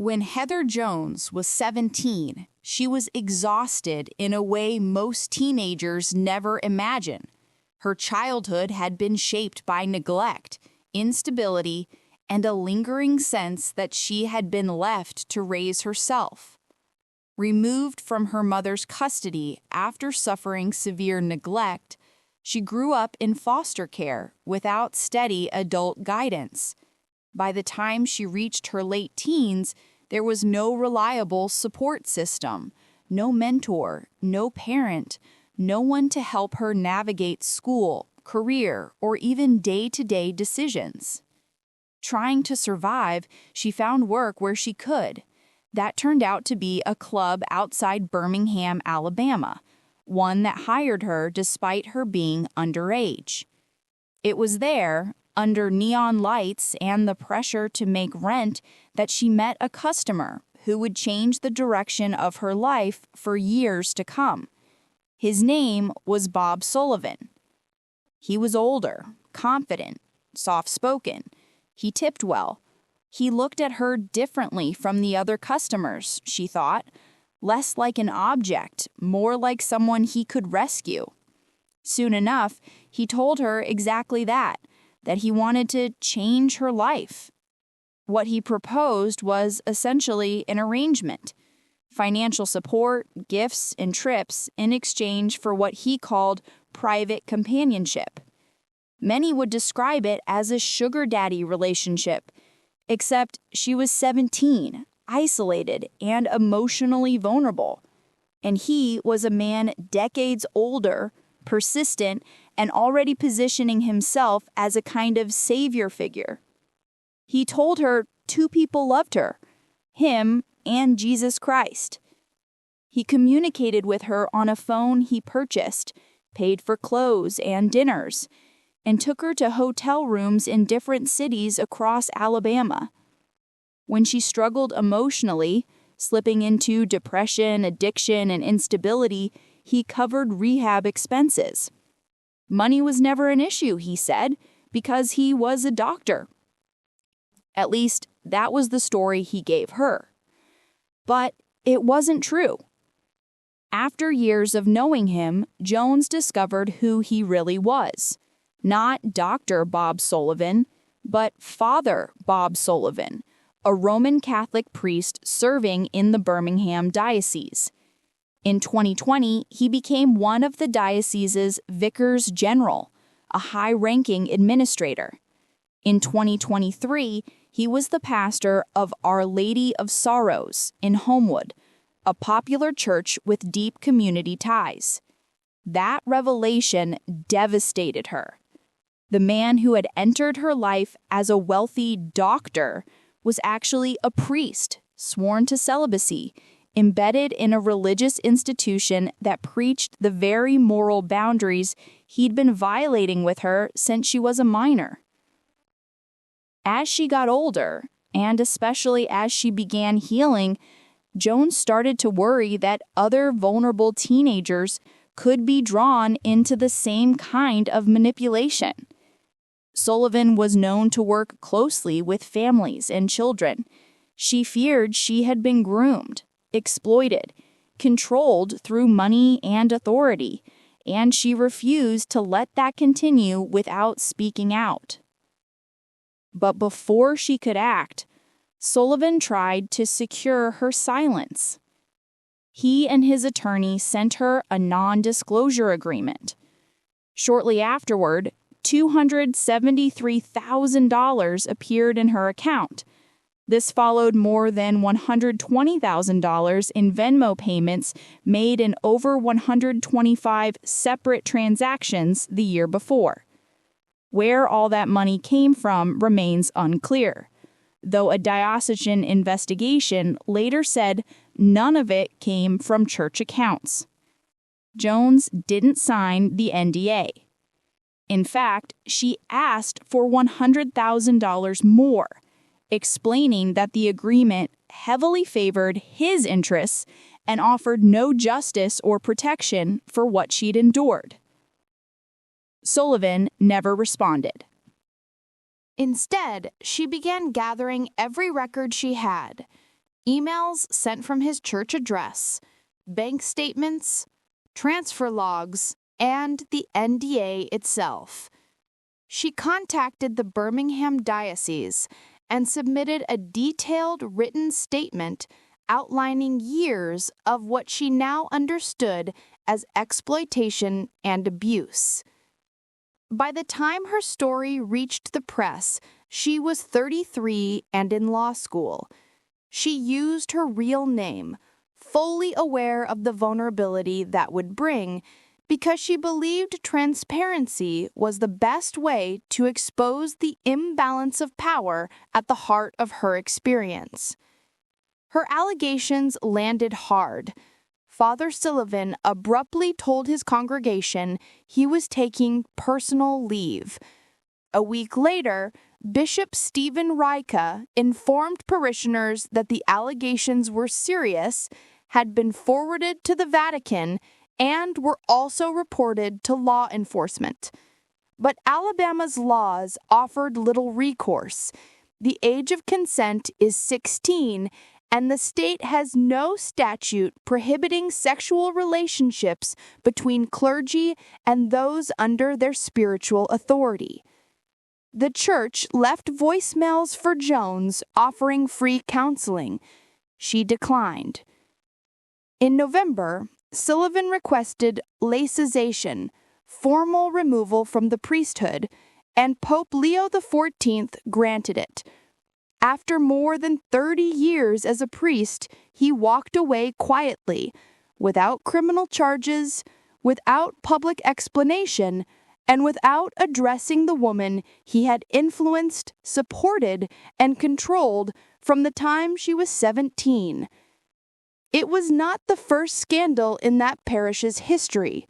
When Heather Jones was 17, she was exhausted in a way most teenagers never imagine. Her childhood had been shaped by neglect, instability, and a lingering sense that she had been left to raise herself. Removed from her mother's custody after suffering severe neglect, she grew up in foster care without steady adult guidance. By the time she reached her late teens, there was no reliable support system, no mentor, no parent, no one to help her navigate school, career, or even day-to-day decisions. Trying to survive, she found work where she could. That turned out to be a club outside Birmingham, Alabama, one that hired her despite her being underage. It was there, under neon lights and the pressure to make rent, that she met a customer who would change the direction of her life for years to come. His name was Bob Sullivan. He was older, confident, soft-spoken. He tipped well. He looked at her differently from the other customers, she thought, less like an object, more like someone he could rescue. Soon enough, he told her exactly that he wanted to change her life. What he proposed was essentially an arrangement: financial support, gifts, and trips in exchange for what he called private companionship. Many would describe it as a sugar daddy relationship, except she was 17, isolated, and emotionally vulnerable. And he was a man decades older, persistent, and already positioning himself as a kind of savior figure. He told her two people loved her, him and Jesus Christ. He communicated with her on a phone he purchased, paid for clothes and dinners, and took her to hotel rooms in different cities across Alabama. When she struggled emotionally, slipping into depression, addiction, and instability, he covered rehab expenses. Money was never an issue, he said, because he was a doctor. At least, that was the story he gave her. But it wasn't true. After years of knowing him, Jones discovered who he really was. Not Dr. Bob Sullivan, but Father Bob Sullivan, a Roman Catholic priest serving in the Birmingham Diocese. In 2020, he became one of the diocese's vicars general, a high-ranking administrator. In 2023, he was the pastor of Our Lady of Sorrows in Homewood, a popular church with deep community ties. That revelation devastated her. The man who had entered her life as a wealthy doctor was actually a priest, sworn to celibacy, embedded in a religious institution that preached the very moral boundaries he'd been violating with her since she was a minor. As she got older, and especially as she began healing, Jones started to worry that other vulnerable teenagers could be drawn into the same kind of manipulation. Sullivan was known to work closely with families and children. She feared she had been groomed, exploited, controlled through money and authority, and she refused to let that continue without speaking out. But before she could act, Sullivan tried to secure her silence. He and his attorney sent her a non-disclosure agreement. Shortly afterward, $273,000 appeared in her account. This followed more than $120,000 in Venmo payments made in over 125 separate transactions the year before. Where all that money came from remains unclear, though a diocesan investigation later said none of it came from church accounts. Jones didn't sign the NDA. In fact, she asked for $100,000 more, explaining that the agreement heavily favored his interests and offered no justice or protection for what she'd endured. Sullivan never responded. Instead, she began gathering every record she had, emails sent from his church address, bank statements, transfer logs, and the NDA itself. She contacted the Birmingham Diocese and submitted a detailed written statement outlining years of what she now understood as exploitation and abuse. By the time her story reached the press, she was 33 and in law school. She used her real name, fully aware of the vulnerability that would bring, because she believed transparency was the best way to expose the imbalance of power at the heart of her experience. Her allegations landed hard. Father Sullivan abruptly told his congregation he was taking personal leave. A week later, Bishop Stephen Ryka informed parishioners that the allegations were serious, had been forwarded to the Vatican, and were also reported to law enforcement. But Alabama's laws offered little recourse. The age of consent is 16, and the state has no statute prohibiting sexual relationships between clergy and those under their spiritual authority. The church left voicemails for Jones offering free counseling. She declined. In November, Sullivan requested laicization, formal removal from the priesthood, and Pope Leo XIV granted it. After more than 30 years as a priest, he walked away quietly, without criminal charges, without public explanation, and without addressing the woman he had influenced, supported, and controlled from the time she was 17. It was not the first scandal in that parish's history.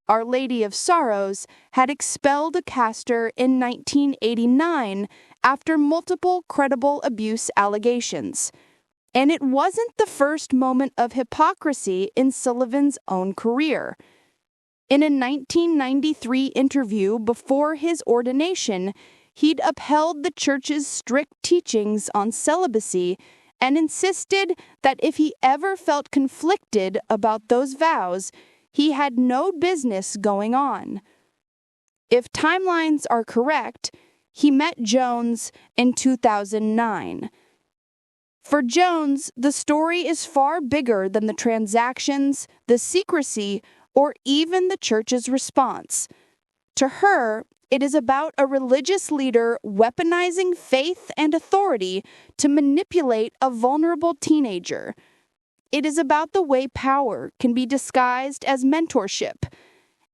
Our Lady of Sorrows had expelled a caster in 1989 after multiple credible abuse allegations. And it wasn't the first moment of hypocrisy in Sullivan's own career. In a 1993 interview before his ordination, he'd upheld the church's strict teachings on celibacy and insisted that if he ever felt conflicted about those vows, he had no business going on. If timelines are correct, he met Jones in 2009. For Jones, the story is far bigger than the transactions, the secrecy, or even the church's response. To her, it is about a religious leader weaponizing faith and authority to manipulate a vulnerable teenager. It is about the way power can be disguised as mentorship.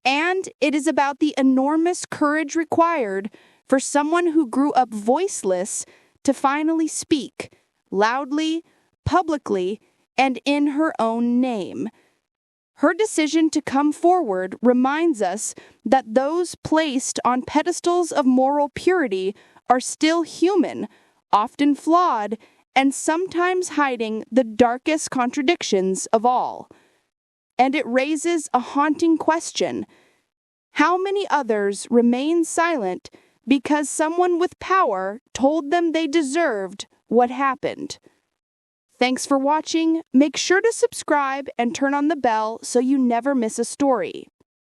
And it is about the enormous courage required for someone who grew up voiceless to finally speak, loudly, publicly, and in her own name. Her decision to come forward reminds us that those placed on pedestals of moral purity are still human, often flawed, and sometimes hiding the darkest contradictions of all. And it raises a haunting question. How many others remain silent because someone with power told them they deserved what happened? Thanks for watching. Make sure to subscribe and turn on the bell so you never miss a story.